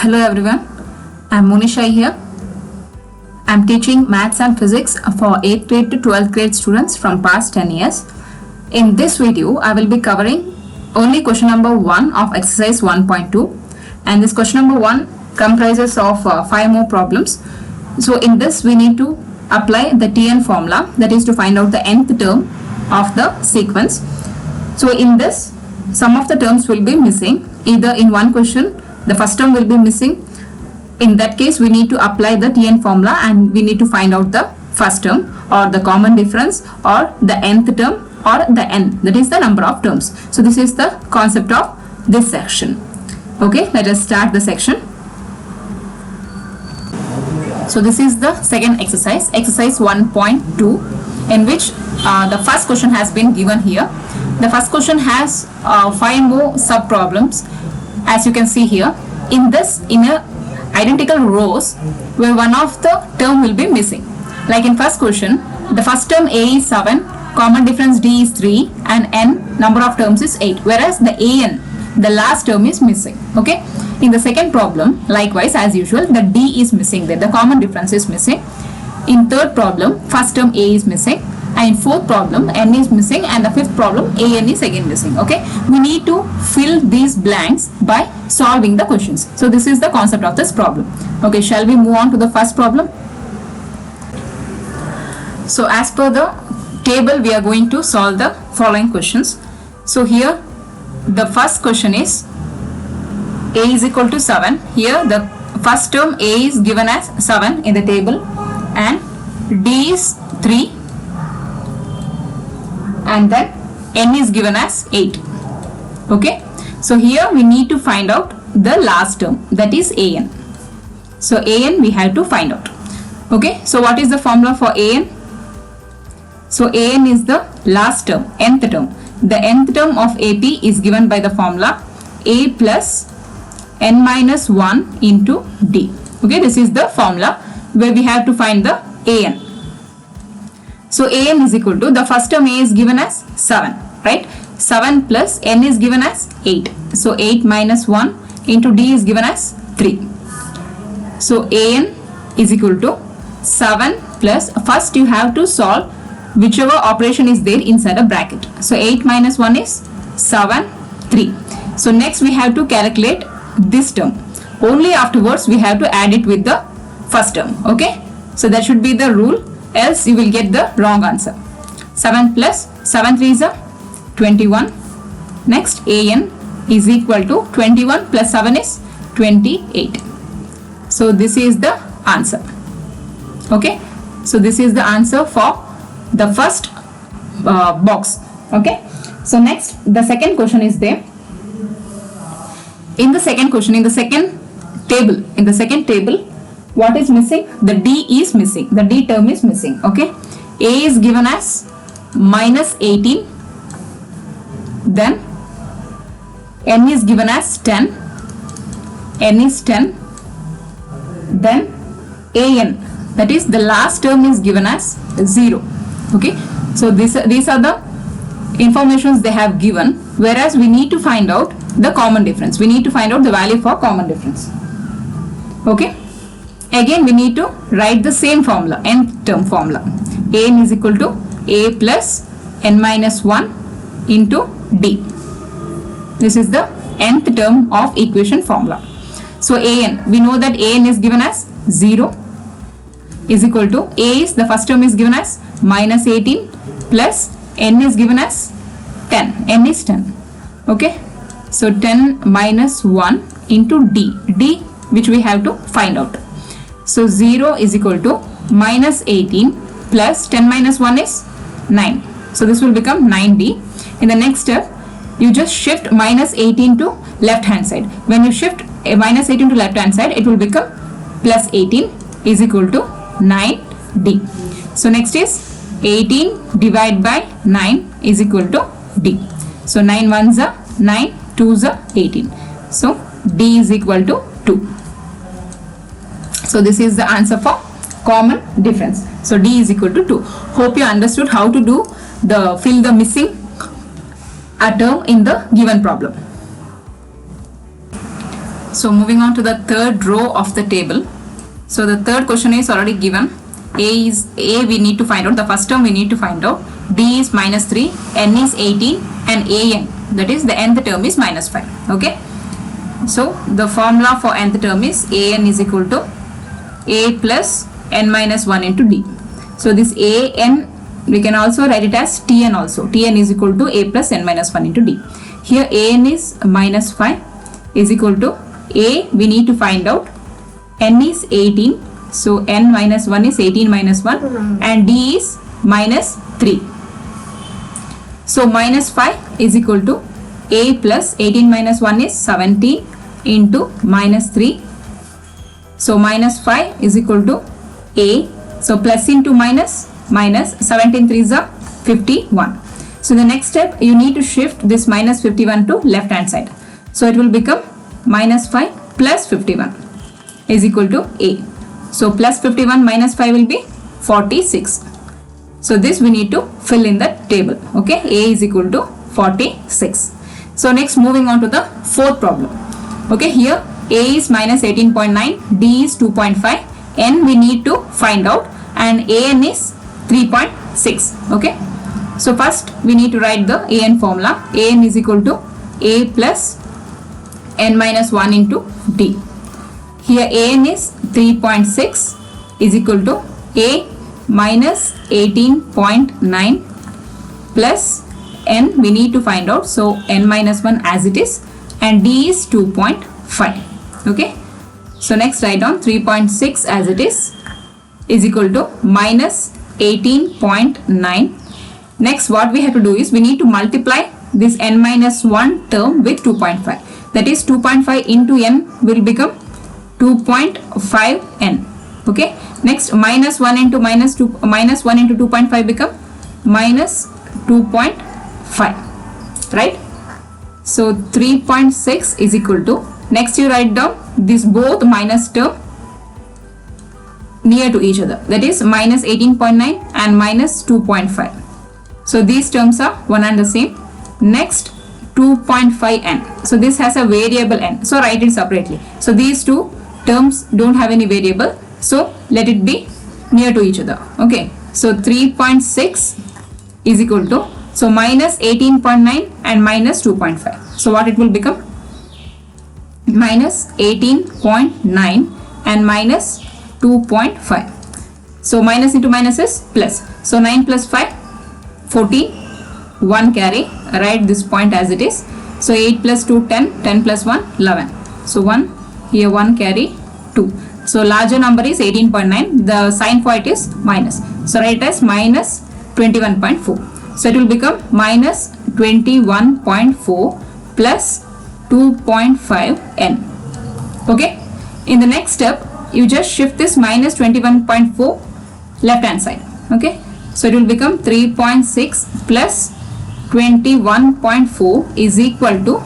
Hello everyone, I'm Monisha here. I'm teaching maths and physics for 8th grade to 12th grade students from past 10 years. In this video, I will be covering only question number 1 of exercise 1.2, and this question number 1 comprises of 5 more problems. So in this we need to apply the TN formula, that is to find out the nth term of the sequence. So in this, some of the terms will be missing. Either in one question the first term will be missing. In that case we need to apply the TN formula and we need to find out the first term or the common difference or the nth term or the n, that is the number of terms. So this is the concept of this section. Okay, let us start the section. So this is the second exercise, exercise 1.2, in which the first question has been given here. The first question has 5 more sub problems, as you can see here. In this, in a identical rows where one of the term will be missing. Like in first question, the first term A is 7, common difference D is 3, and n number of terms is 8, whereas the an, the last term, is missing. Okay. In the second problem, likewise as usual, the D is missing there, the common difference is missing. In third problem, first term A is missing, and in fourth problem n is missing, and the fifth problem an is again missing. Okay, we need to fill these blanks by solving the questions. So this is the concept of this problem. Okay, shall we move on to the first problem? So as per the table we are going to solve the following questions. So here the first question is A is equal to 7. Here the first term A is given as 7 in the table and D is 3, and then n is given as 8. Okay, so here we need to find out the last term, that is an. So an we have to find out. Okay, so what is the formula for an? So an is the last term, nth term. The nth term of AP is given by the formula A plus n minus 1 into D. Okay, this is the formula where we have to find the an. So an is equal to, the first term A is given as 7, right? 7 plus n is given as 8. So 8 minus 1 into D is given as 3. So an is equal to 7 plus, first you have to solve whichever operation is there inside a bracket. So 8 minus 1 is 7, 3. So next we have to calculate this term. Only afterwards we have to add it with the first term. Okay, so that should be the rule, else you will get the wrong answer. 7 plus 7 3 is 21. Next an is equal to 21 plus 7 is 28. So this is the answer. Okay, so this is the answer for the first box. Okay, so next the second question is there. In the second question, in the second table, what is missing? The D is missing, the D term is missing. Okay, A is given as minus 18, then n is given as 10, n is 10, then an, that is the last term, is given as 0. Okay, so these are the informations they have given, whereas we need to find out the common difference. We need to find out the value for common difference. Okay, again we need to write the same formula, nth term formula. An is equal to A plus n minus 1 into D. This is the nth term of equation formula. So an, we know that an is given as 0 is equal to, A is, the first term is given as minus 18 plus n is given as 10, n is 10. Okay, so 10 minus 1 into D, D which we have to find out. So 0 is equal to minus 18 plus 10 minus 1 is 9. So this will become 9D. In the next step, you just shift minus 18 to left hand side. When you shift a minus 18 to left hand side, it will become plus 18 is equal to 9D. So next is 18 divided by 9 is equal to D. So 9 1s are 9, 2s are 18. So D is equal to 2. So this is the answer for common difference. So D is equal to 2. Hope you understood how to do the fill the missing a term in the given problem. So moving on to the third row of the table. So the third question is already given. A we need to find out. The first term we need to find out. D is minus 3, N is 18 and AN, that is the nth term is minus 5. Okay. So the formula for nth term is AN is equal to A plus N minus 1 into D. So this AN we can also write it as Tn also. Tn is equal to A plus N minus 1 into D. Here AN is minus 5 is equal to A we need to find out. N is 18. So N minus 1 is 18 minus 1 and D is minus 3. So minus 5 is equal to A plus 18 minus 1 is 17 into minus 3. So minus 5 is equal to A. So plus into minus, minus 17 3s are 51. So the next step you need to shift this minus 51 to left hand side. So it will become minus 5 plus 51 is equal to A. So plus 51 minus 5 will be 46. So this we need to fill in the table. Okay, A is equal to 46. So next moving on to the fourth problem. Okay, here A is minus 18.9, D is 2.5, N we need to find out and AN is 3.6. Okay, so first we need to write the AN formula. AN is equal to A plus N minus 1 into D. Here AN is 3.6 is equal to A minus 18.9 plus N we need to find out. So N minus 1 as it is and D is 2.5. Okay. So next write down 3.6 as it is equal to minus 18.9. Next what we have to do is we need to multiply this N minus 1 term with 2.5. That is 2.5 into N will become 2.5N. Okay. Next minus 1 into minus 2, minus 1 into 2.5 become minus 2.5. Right. So 3.6 is equal to, next you write down this both minus term near to each other. That is minus 18.9 and minus 2.5. So these terms are one and the same. Next 2.5N. So this has a variable N. So write it separately. So these two terms don't have any variable. So let it be near to each other. Okay. So 3.6 is equal to, so minus 18.9 and minus 2.5. So what it will become? Minus 18.9 and minus 2.5. So minus into minus is plus. So 9 plus 5, 14. 1 carry. Write this point as it is. So 8 plus 2, 10. 10 plus 1, 11. So 1. Here 1 carry 2. So larger number is 18.9. The sign for it is minus. So write it as minus 21.4. So it will become minus 21.4 plus 2.5N. Okay. In the next step, you just shift this minus 21.4 left hand side. Okay. So it will become 3.6 plus 21.4 is equal to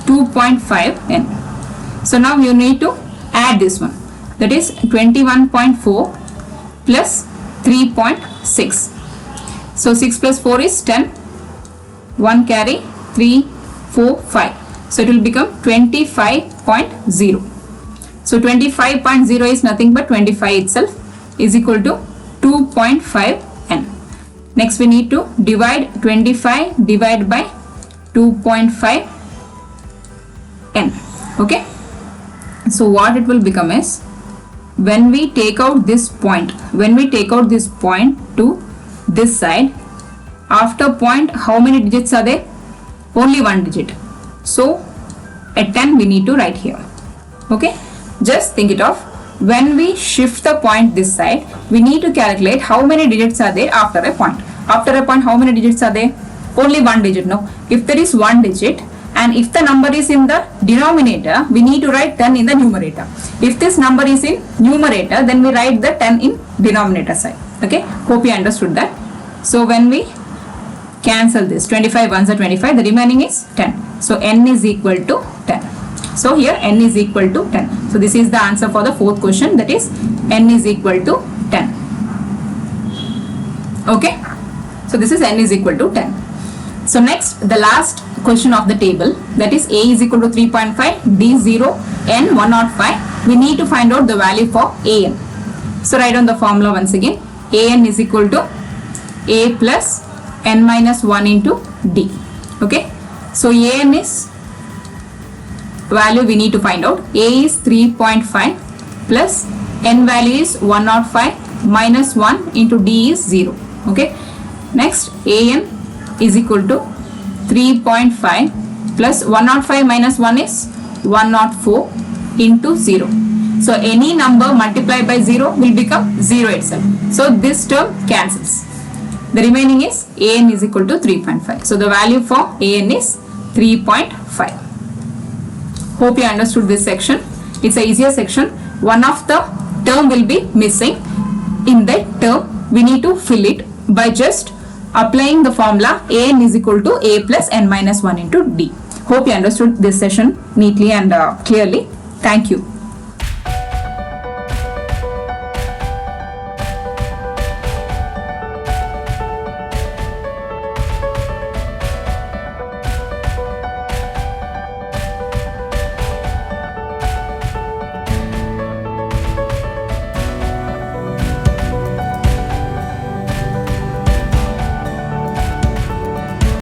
2.5N. So now you need to add this one. That is 21.4 plus 3.6. So 6 plus 4 is 10. 1 carry 3, 4, 5. So it will become 25.0. So 25.0 is nothing but 25 itself is equal to 2.5N. Next we need to divide 25 divided by 2.5N. Okay. So what it will become is, when we take out this point, to this side, after point how many digits are there? Only one digit. So at 10 we need to write here. Okay. Just think it of. When we shift the point this side, we need to calculate how many digits are there after a point. After a point, how many digits are there? Only one digit. No. If there is one digit and if the number is in the denominator, we need to write 10 in the numerator. If this number is in numerator, then we write the 10 in denominator side. Okay. Hope you understood that. So when we cancel this, 25 ones are 25, the remaining is 10. So N is equal to 10. So here N is equal to 10. So this is the answer for the fourth question, that is N is equal to 10. Okay. So this is N is equal to 10. So next, the last question of the table, that is A is equal to 3.5, D 0, N 105. We need to find out the value for AN. So write down the formula once again. AN is equal to A plus N minus 1 into D. Okay. So AN is value we need to find out. A is 3.5 plus N value is 105 minus 1 into D is 0. Okay. Next, AN is equal to 3.5 plus 105 minus 1 is 104 into 0. So any number multiplied by 0 will become 0 itself. So this term cancels. The remaining is AN is equal to 3.5. So the value for AN is 3.5. Hope you understood this section. It's a easier section. One of the term will be missing. In that term, we need to fill it by just applying the formula AN is equal to A plus N minus 1 into D. Hope you understood this session neatly and clearly. Thank you.